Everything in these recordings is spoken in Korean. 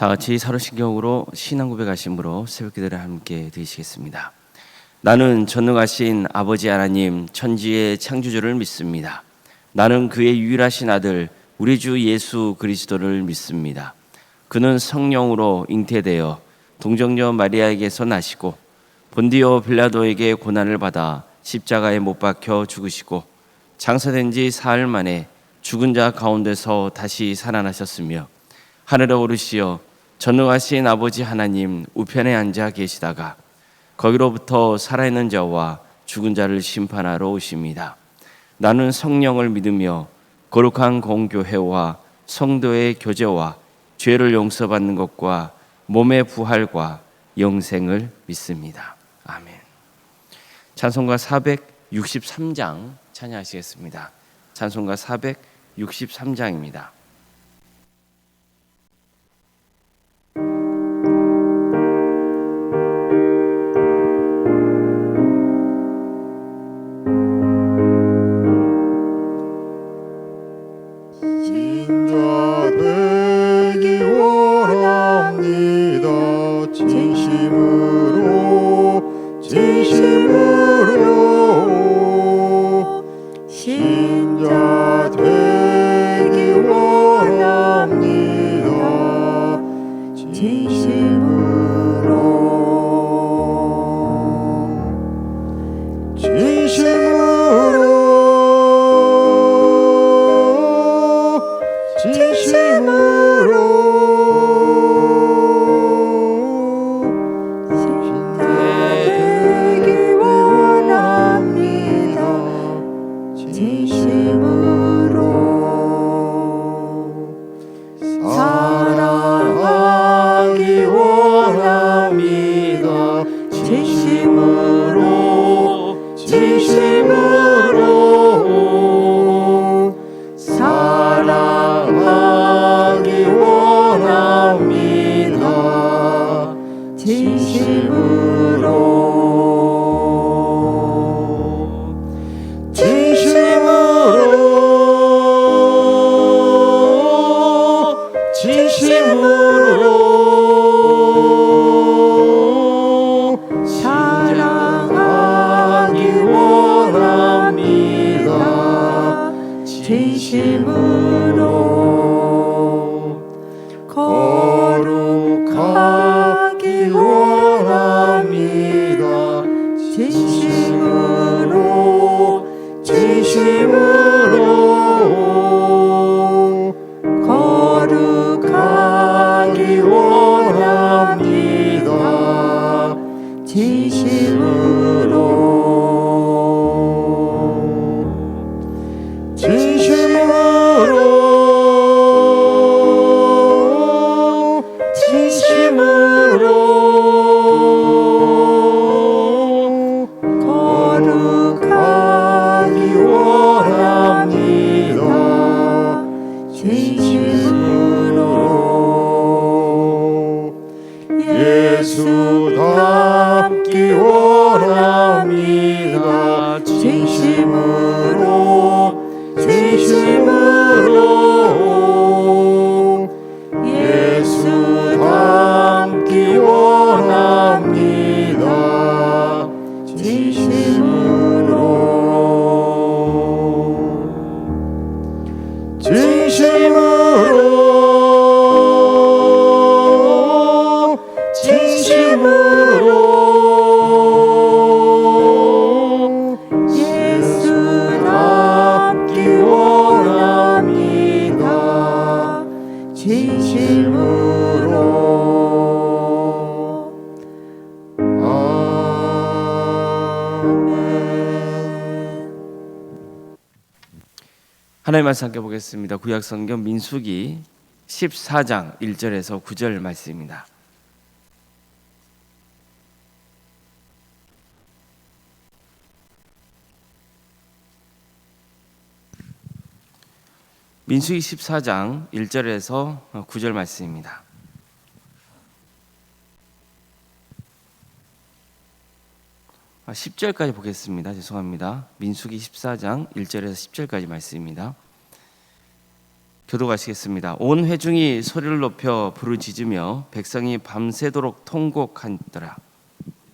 다 같이 사도신경으로 신앙 고백하심으로 새벽 기도를 함께 드리시겠습니다. 나는 전능하신 아버지 하나님 천지의 창조주를 믿습니다. 나는 그의 유일하신 아들 우리 주 예수 그리스도를 믿습니다. 그는 성령으로 잉태되어 동정녀 마리아에게서 나시고 본디오 빌라도에게 고난을 받아 십자가에 못 박혀 죽으시고 장사된 지 사흘 만에 죽은 자 가운데서 다시 살아나셨으며 하늘에 오르시어 전능하신 아버지 하나님 우편에 앉아 계시다가 거기로부터 살아있는 자와 죽은 자를 심판하러 오십니다. 나는 성령을 믿으며 거룩한 공교회와 성도의 교제와 죄를 용서받는 것과 몸의 부활과 영생을 믿습니다. 아멘. 찬송가 463장 찬양하시겠습니다. 찬송가 463장입니다. 하나님 말씀 함께 보겠습니다. 구약성경 민수기 14장 1절에서 9절 말씀입니다. 민수기 14장 1절에서 9절 말씀입니다. 10절까지 보겠습니다. 죄송합니다. 민수기 14장 1절에서 10절까지 말씀입니다. 교독하시겠습니다. 온 회중이 소리를 높여 부르짖으며 백성이 밤새도록 통곡하더라.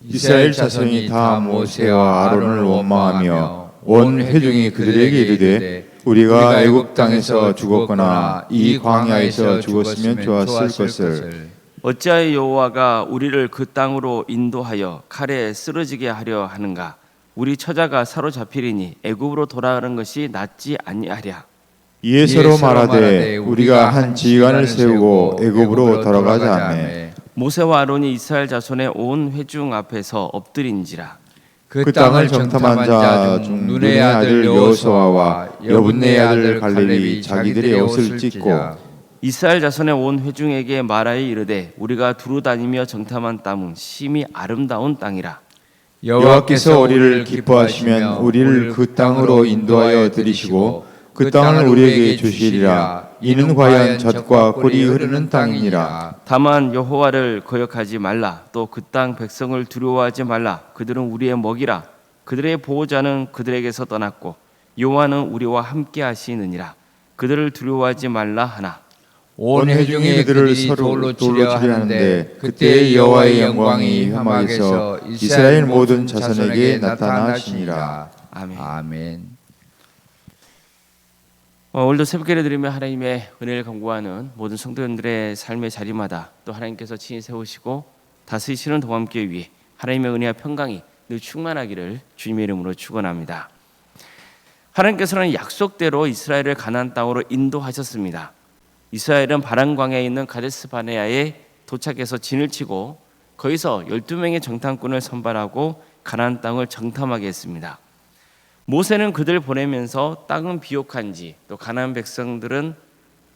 이스라엘 자손이 다 모세와 아론을 원망하며 온 회중이 그들에게 이르되 우리가 애굽 땅에서 죽었거나 이 광야에서 죽었으면 좋았을 것을 어찌하여 여호와가 우리를 그 땅으로 인도하여 칼에 쓰러지게 하려 하는가? 우리 처자가 사로잡히리니 애굽으로 돌아가는 것이 낫지 아니하랴. 이에 서로 말하되 우리가 한 지휘관을 세우고 애굽으로 돌아가자 하매 모세와 아론이 이스라엘 자손의 온 회중 앞에서 엎드린지라. 그 땅을 정탐한 자 중 눈의 아들 여호수아와 여분네의 아들 갈렙이 자기들의 옷을 찢고 이스라엘 자손의 온 회중에게 말하여 이르되 우리가 두루 다니며 정탐한 땅은 심히 아름다운 땅이라. 여호와께서 우리를 기뻐하시면 우리를 그 땅으로 인도하여 들이시고 그 땅을 우리에게 주시리라. 이는 과연 젖과 꿀이 흐르는 땅이니라. 다만 여호와를 거역하지 말라. 또 그 땅 백성을 두려워하지 말라. 그들은 우리의 먹이라. 그들의 보호자는 그들에게서 떠났고 여호와는 우리와 함께 하시느니라. 그들을 두려워하지 말라 하나. 온 회중이 그들을 서로 돌로 치려 하는데 그때 여호와의 영광이 회막에서 이스라엘 모든 자손에게 나타나시니라. 아멘. 아멘. 오늘도 새벽기를 드리며 하나님의 은혜를 간구하는 모든 성도님들의 삶의 자리마다 또 하나님께서 친히 세우시고 다스리시는 동함께 위해 하나님의 은혜와 평강이 늘 충만하기를 주님의 이름으로 축원합니다. 하나님께서는 약속대로 이스라엘을 가나안 땅으로 인도하셨습니다. 이스라엘은 바란 광야에 있는 가데스 바네아에 도착해서 진을 치고 거기서 12명의 정탐꾼을 선발하고 가나안 땅을 정탐하게 했습니다. 모세는 그들을 보내면서 땅은 비옥한지 또 가나안 백성들은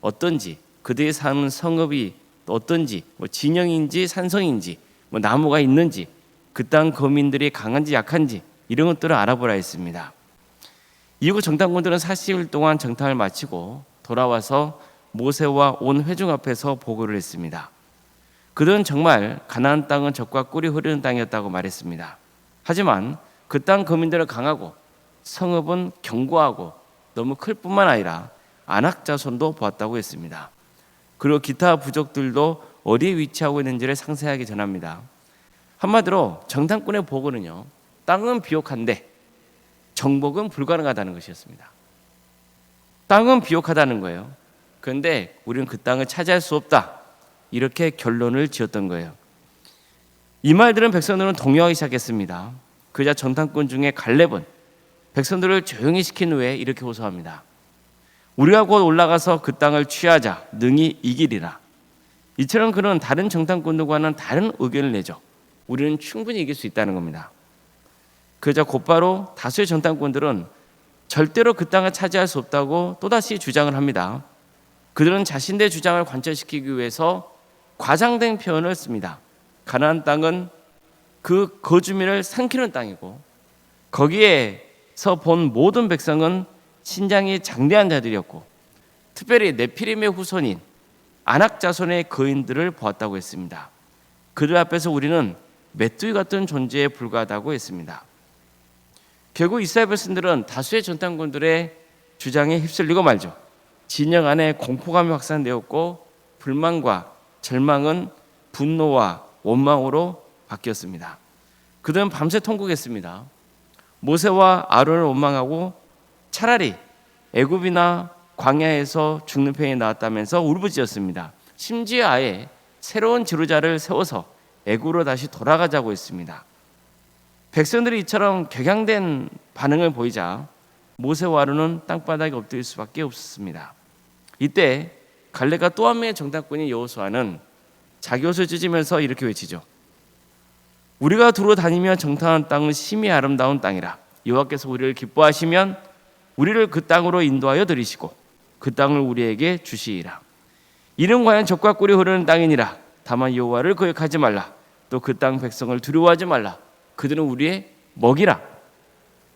어떤지 그들의 사는 성읍이 어떤지 진영인지 산성인지 나무가 있는지 그 땅 거민들이 강한지 약한지 이런 것들을 알아보라 했습니다. 이후 정탐꾼들은 40일 동안 정탐을 마치고 돌아와서 모세와 온 회중 앞에서 보고를 했습니다. 그들은 정말 가나안 땅은 젖과 꿀이 흐르는 땅이었다고 말했습니다. 하지만 그 땅 거민들은 강하고 성읍은 견고하고 너무 클 뿐만 아니라 안악 자손도 보았다고 했습니다. 그리고 기타 부족들도 어디에 위치하고 있는지를 상세하게 전합니다. 한마디로 정탐꾼의 보고는요, 땅은 비옥한데 정복은 불가능하다는 것이었습니다. 땅은 비옥하다는 거예요. 그런데 우리는 그 땅을 차지할 수 없다. 이렇게 결론을 지었던 거예요. 이 말들은 백성들은 동요하기 시작했습니다. 그자 정탐꾼 중에 갈렙은 백성들을 조용히 시킨 후에 이렇게 호소합니다. 우리가 곧 올라가서 그 땅을 취하자. 능히 이기리라. 이처럼 그는 다른 정탐꾼들과는 다른 의견을 내죠. 우리는 충분히 이길 수 있다는 겁니다. 그러자 곧바로 다수의 정탐꾼들은 절대로 그 땅을 차지할 수 없다고 또다시 주장을 합니다. 그들은 자신들의 주장을 관철시키기 위해서 과장된 표현을 씁니다. 가나안 땅은 그 거주민을 삼키는 땅이고 거기에서 본 모든 백성은 신장이 장대한 자들이었고 특별히 네피림의 후손인 아낙 자손의 거인들을 보았다고 했습니다. 그들 앞에서 우리는 메뚜기 같은 존재에 불과하다고 했습니다. 결국 이스라엘 백성들은 다수의 정탐꾼들의 주장에 휩쓸리고 말죠. 진영 안에 공포감이 확산되었고 불만과 절망은 분노와 원망으로 바뀌었습니다. 그들은 밤새 통곡했습니다. 모세와 아론을 원망하고 차라리 애굽이나 광야에서 죽는 편이 나았다면서 울부짖었습니다. 심지어 아예 새로운 지도자를 세워서 애굽으로 다시 돌아가자고 했습니다. 백성들이 이처럼 격양된 반응을 보이자 모세와 아론은 땅바닥에 엎드릴 수밖에 없었습니다. 이때 갈렙과 또 한 명의 정탐꾼인 여호수아는 자기 옷을 찢으면서 이렇게 외치죠. 우리가 두루 다니며 정탐한 땅은 심히 아름다운 땅이라. 여호와께서 우리를 기뻐하시면 우리를 그 땅으로 인도하여 들이시고 그 땅을 우리에게 주시리라. 이는 과연 젖과 꿀이 흐르는 땅이니라. 다만 여호와를 거역하지 말라. 또 그 땅 백성을 두려워하지 말라. 그들은 우리의 먹이라.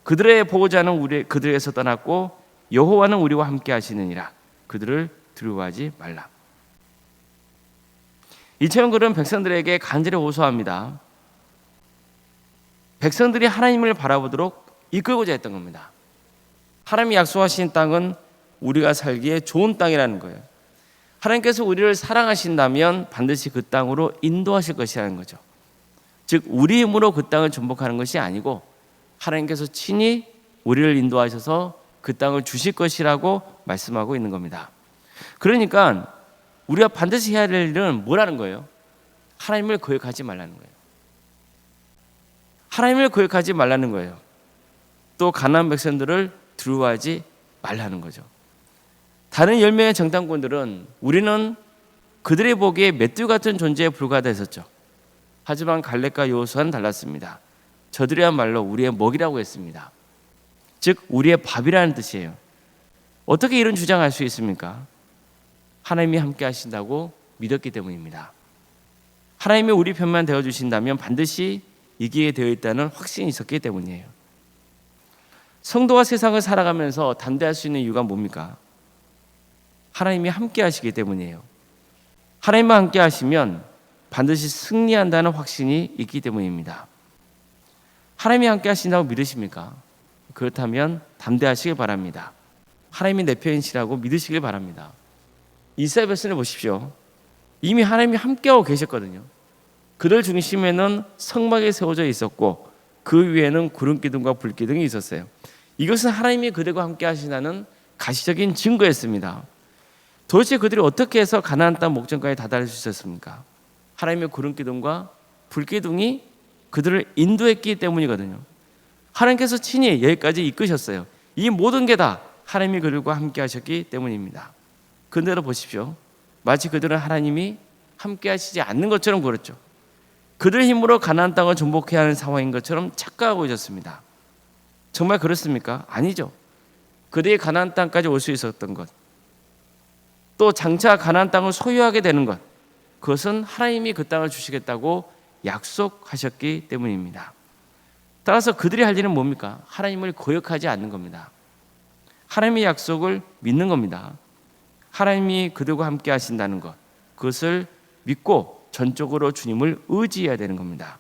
그들의 보호자는 그들에게서 떠났고 여호와는 우리와 함께 하시느니라. 그들을 두려워하지 말라. 이처럼 그는 백성들에게 간절히 호소합니다. 백성들이 하나님을 바라보도록 이끌고자 했던 겁니다. 하나님이 약속하신 땅은 우리가 살기에 좋은 땅이라는 거예요. 하나님께서 우리를 사랑하신다면 반드시 그 땅으로 인도하실 것이라는 거죠. 즉 우리 힘으로 그 땅을 정복하는 것이 아니고 하나님께서 친히 우리를 인도하셔서 그 땅을 주실 것이라고 말씀하고 있는 겁니다. 그러니까 우리가 반드시 해야 될 일은 뭐라는 거예요? 하나님을 거역하지 말라는 거예요. 하나님을 거역하지 말라는 거예요. 또 가나안 백성들을 두려워하지 말라는 거죠. 다른 10명의 정탐꾼들은 우리는 그들의 보기에 맷돌 같은 존재에 불과하다 했었죠. 하지만 갈렙과 여호수아는 달랐습니다. 저들이야말로 우리의 먹이라고 했습니다. 즉 우리의 밥이라는 뜻이에요. 어떻게 이런 주장할 수 있습니까? 하나님이 함께 하신다고 믿었기 때문입니다. 하나님이 우리 편만 되어주신다면 반드시 이기게 되어 있다는 확신이 있었기 때문이에요. 성도와 세상을 살아가면서 담대할 수 있는 이유가 뭡니까? 하나님이 함께 하시기 때문이에요. 하나님과 함께 하시면 반드시 승리한다는 확신이 있기 때문입니다. 하나님이 함께 하신다고 믿으십니까? 그렇다면 담대하시길 바랍니다. 하나님이 내 편이시라고 믿으시길 바랍니다. 이스라엘 백성을 보십시오. 이미 하나님이 함께하고 계셨거든요. 그들 중심에는 성막이 세워져 있었고 그 위에는 구름 기둥과 불 기둥이 있었어요. 이것은 하나님이 그들과 함께 하시다는 가시적인 증거였습니다. 도대체 그들이 어떻게 해서 가나안 땅 목전까지 다다를 수 있었습니까? 하나님의 구름 기둥과 불 기둥이 그들을 인도했기 때문이거든요. 하나님께서 친히 여기까지 이끄셨어요. 이 모든 게 다 하나님이 그들과 함께 하셨기 때문입니다. 그런데도 보십시오. 마치 그들은 하나님이 함께 하시지 않는 것처럼 그렇죠. 그들의 힘으로 가나안 땅을 정복해야 하는 상황인 것처럼 착각하고 있었습니다. 정말 그렇습니까? 아니죠. 그들이 가나안 땅까지 올 수 있었던 것, 또 장차 가나안 땅을 소유하게 되는 것, 그것은 하나님이 그 땅을 주시겠다고 약속하셨기 때문입니다. 따라서 그들이 할 일은 뭡니까? 하나님을 거역하지 않는 겁니다. 하나님의 약속을 믿는 겁니다. 하나님이 그들과 함께 하신다는 것, 그것을 믿고 전적으로 주님을 의지해야 되는 겁니다.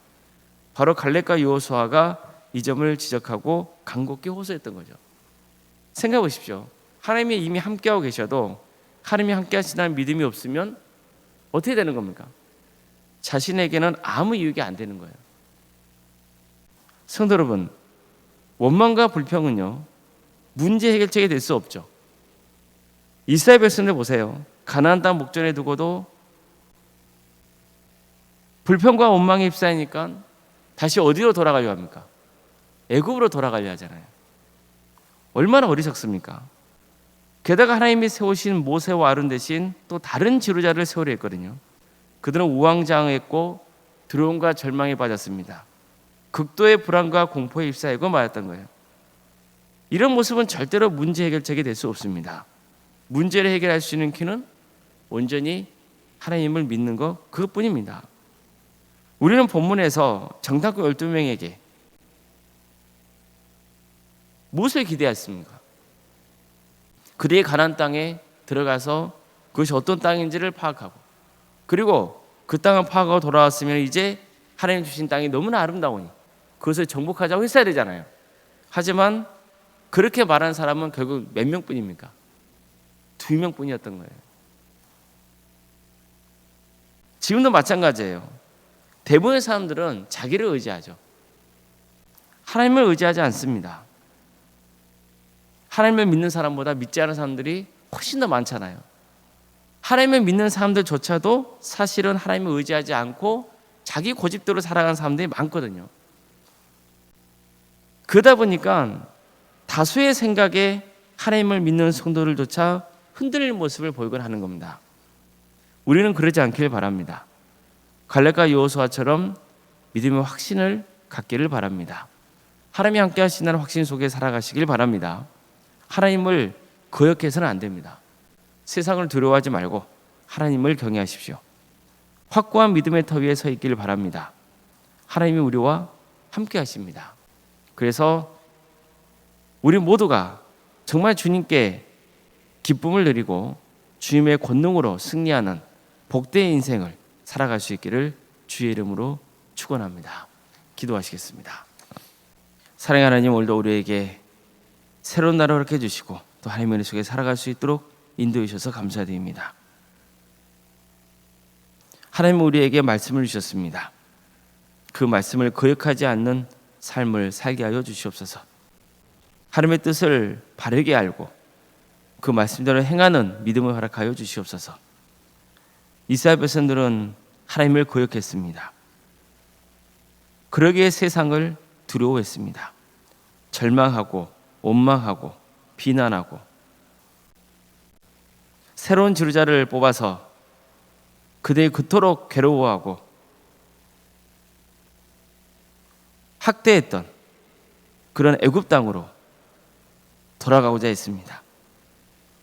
바로 갈렙과 여호수아가 이 점을 지적하고 간곡히 호소했던 거죠. 생각해 보십시오. 하나님이 이미 함께하고 계셔도 하나님이 함께 하신다는 믿음이 없으면 어떻게 되는 겁니까? 자신에게는 아무 이익이 안 되는 거예요. 성도 여러분, 원망과 불평은요, 문제 해결책이 될 수 없죠. 이스라엘 백성들 보세요. 가나안 땅 목전에 두고도 불평과 원망에 휩싸이니까 다시 어디로 돌아가려 합니까? 애굽으로 돌아가려 하잖아요. 얼마나 어리석습니까? 게다가 하나님이 세우신 모세와 아론 대신 또 다른 지도자를 세우려 했거든요. 그들은 우왕좌왕했고 두려움과 절망에 빠졌습니다. 극도의 불안과 공포에 휩싸이고 말았던 거예요. 이런 모습은 절대로 문제 해결책이 될 수 없습니다. 문제를 해결할 수 있는 키는 온전히 하나님을 믿는 것, 그것뿐입니다. 우리는 본문에서 정탐꾼 12명에게 무엇을 기대했습니까? 그들이 가나안 땅에 들어가서 그것이 어떤 땅인지를 파악하고, 그리고 그 땅을 파악하고 돌아왔으면 이제 하나님 주신 땅이 너무나 아름다우니 그것을 정복하자고 했어야 되잖아요. 하지만 그렇게 말한 사람은 결국 몇 명뿐입니까? 2명뿐이었던 거예요. 지금도 마찬가지예요. 대부분의 사람들은 자기를 의지하죠. 하나님을 의지하지 않습니다. 하나님을 믿는 사람보다 믿지 않은 사람들이 훨씬 더 많잖아요. 하나님을 믿는 사람들조차도 사실은 하나님을 의지하지 않고 자기 고집대로 살아가는 사람들이 많거든요. 그러다 보니까 다수의 생각에 하나님을 믿는 성도들조차 흔들리는 모습을 보이곤 하는 겁니다. 우리는 그러지 않길 바랍니다. 갈렙과 여호수아처럼 믿음의 확신을 갖기를 바랍니다. 하나님이 함께 하신다는 확신 속에 살아가시길 바랍니다. 하나님을 거역해서는 안 됩니다. 세상을 두려워하지 말고 하나님을 경외하십시오. 확고한 믿음의 터 위에 서 있기를 바랍니다. 하나님이 우리와 함께 하십니다. 그래서 우리 모두가 정말 주님께 기쁨을 누리고 주님의 권능으로 승리하는 복된 인생을 살아갈 수 있기를 주의 이름으로 축원합니다. 기도하시겠습니다. 사랑하는 하나님, 오늘도 우리에게 새로운 날을 허락해 주시고 또 하나님의 은혜 속에 살아갈 수 있도록 인도해 주셔서 감사드립니다. 하나님은 우리에게 말씀을 주셨습니다. 그 말씀을 거역하지 않는 삶을 살게 하여 주시옵소서. 하나님의 뜻을 바르게 알고 그 말씀대로 행하는 믿음을 허락하여 주시옵소서. 이스라엘 백성들은 하나님을 거역했습니다. 그러기에 세상을 두려워했습니다. 절망하고 원망하고 비난하고 새로운 지도자를 뽑아서 그들이 그토록 괴로워하고 학대했던 그런 애굽 땅으로 돌아가고자 했습니다.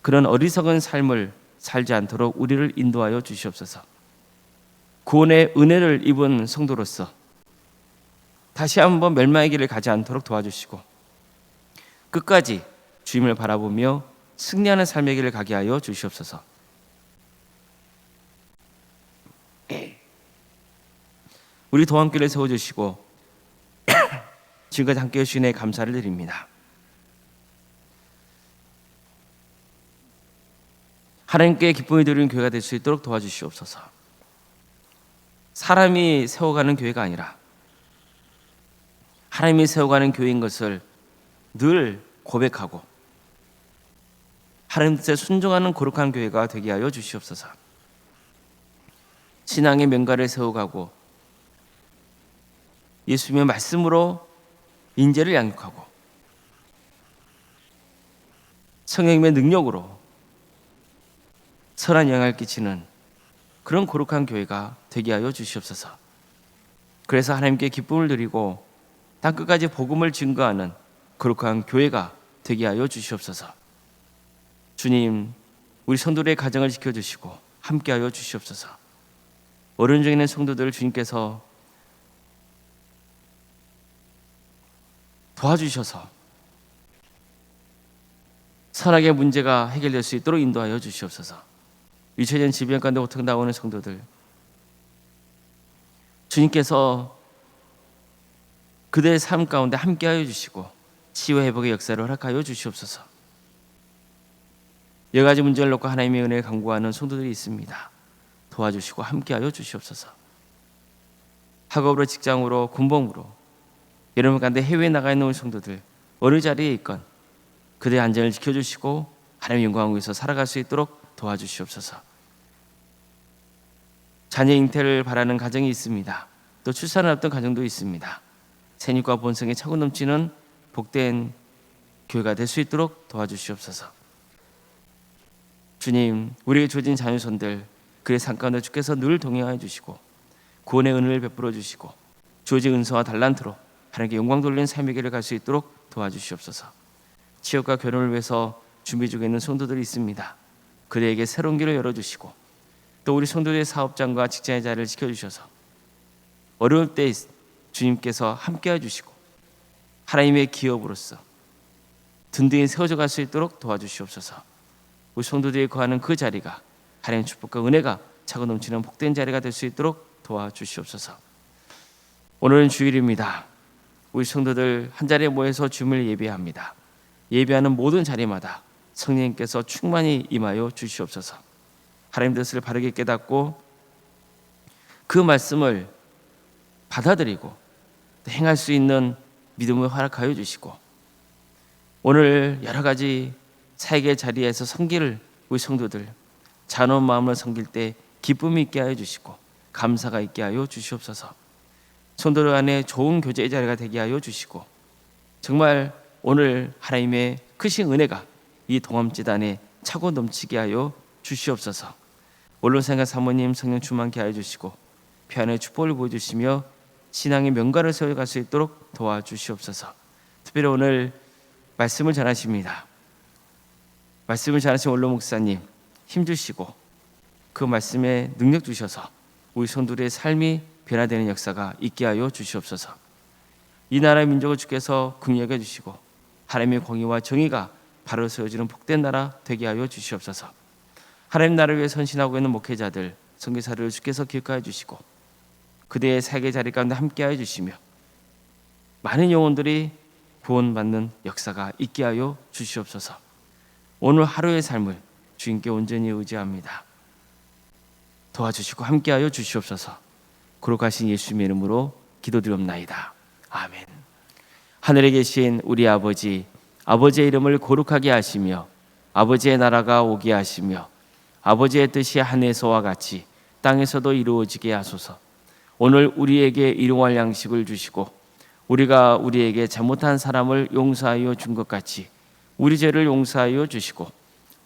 그런 어리석은 삶을 살지 않도록 우리를 인도하여 주시옵소서. 구원의 은혜를 입은 성도로서 다시 한번 멸망의 길을 가지 않도록 도와주시고 끝까지 주님을 바라보며 승리하는 삶의 길을 가게 하여 주시옵소서. 우리 도함교를 세워주시고 지금까지 함께 해주신 애 감사를 드립니다. 하나님께 기쁨이 드리는 교회가 될 수 있도록 도와주시옵소서. 사람이 세워가는 교회가 아니라 하나님이 세워가는 교회인 것을 늘 고백하고 하나님 뜻에 순종하는 거룩한 교회가 되게 하여 주시옵소서. 신앙의 명가를 세워가고 예수님의 말씀으로 인재를 양육하고 성령님의 능력으로 선한 영향을 끼치는 그런 거룩한 교회가 되게 하여 주시옵소서. 그래서 하나님께 기쁨을 드리고 땅끝까지 복음을 증거하는 거룩한 교회가 되게 하여 주시옵소서. 주님, 우리 성도들의 가정을 지켜주시고 함께하여 주시옵소서. 어려운 중에 있는 성도들을 주님께서 도와주셔서 선하게 문제가 해결될 수 있도록 인도하여 주시옵소서. 유체전 질병 가운데 고통 당하는 성도들, 주님께서 그들의 삶 가운데 함께하여 주시고 치유 회복의 역사를 허락하여 주시옵소서. 여러 가지 문제를 놓고 하나님의 은혜를 간구하는 성도들이 있습니다. 도와주시고 함께하여 주시옵소서. 학업으로, 직장으로, 군복무로 여러분 가운데 해외에 나가 있는 우리 성도들 어느 자리에 있건 그들의 안전을 지켜주시고 하나님의 영광을 위해서 살아갈 수 있도록 도와주시옵소서. 자녀 잉태를 바라는 가정이 있습니다. 또 출산을 앞둔 가정도 있습니다. 생육과 본성에 차고 넘치는 복된 교회가 될 수 있도록 도와주시옵소서. 주님, 우리에게 주어진 자녀손들 그의 삶 가운데 주께서 늘 동행하여 주시고 구원의 은혜를 베풀어 주시고 주어진 은사와 달란트로 하나님께 영광 돌리는 삶의 길을 갈 수 있도록 도와주시옵소서. 취업과 결혼을 위해서 준비 중에 있는 성도들이 있습니다. 그들에게 새로운 길을 열어주시고 또 우리 성도들의 사업장과 직장의 자리를 지켜주셔서 어려울 때 주님께서 함께해 주시고 하나님의 기업으로서 든든히 세워져 갈 수 있도록 도와주시옵소서. 우리 성도들이 거하는 그 자리가 하나님의 축복과 은혜가 차고 넘치는 복된 자리가 될 수 있도록 도와주시옵소서. 오늘은 주일입니다. 우리 성도들 한 자리에 모여서 주님을 예배합니다. 예배하는 모든 자리마다 성령님께서 충만히 임하여 주시옵소서. 하나님 뜻을 바르게 깨닫고 그 말씀을 받아들이고 행할 수 있는 믿음을 허락하여 주시고 오늘 여러 가지 사역의 자리에서 섬기를 우리 성도들 잔혹한 마음으로 섬길 때 기쁨이 있게 하여 주시고 감사가 있게 하여 주시옵소서. 성도들 안에 좋은 교제의 자리가 되게 하여 주시고 정말 오늘 하나님의 크신 은혜가 이 동암지단에 차고 넘치게 하여 주시옵소서. 원로생활 사모님 성령 충만케 하여 주시고 평안의 축복을 보여주시며 신앙의 명가를 세워갈 수 있도록 도와주시옵소서. 특별히 오늘 말씀을 전하십니다. 말씀을 전하신 원로 목사님 힘주시고 그 말씀에 능력 주셔서 우리 성도들의 삶이 변화되는 역사가 있게 하여 주시옵소서. 이 나라의 민족을 주께서 긍휼히 여겨주시고 하나님의 공의와 정의가 바로 세워지는 복된 나라 되게 하여 주시옵소서. 하나님 나라를 위해 선신하고 있는 목회자들 선교사를 주께서 기억하여 주시고 그대의 사역의 자리 가운데 함께하여 주시며 많은 영혼들이 구원받는 역사가 있게 하여 주시옵소서. 오늘 하루의 삶을 주님께 온전히 의지합니다. 도와주시고 함께하여 주시옵소서. 거룩하신 예수님의 이름으로 기도드리옵나이다. 아멘. 하늘에 계신 우리 아버지, 아버지의 이름을 거룩하게 하시며 아버지의 나라가 오게 하시며 아버지의 뜻이 하늘에서와 같이 땅에서도 이루어지게 하소서. 오늘 우리에게 일용할 양식을 주시고 우리가 우리에게 잘못한 사람을 용서하여 준 것 같이 우리 죄를 용서하여 주시고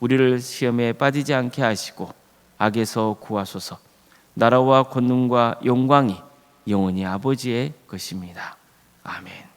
우리를 시험에 빠지지 않게 하시고 악에서 구하소서. 나라와 권능과 영광이 영원히 아버지의 것입니다. 아멘.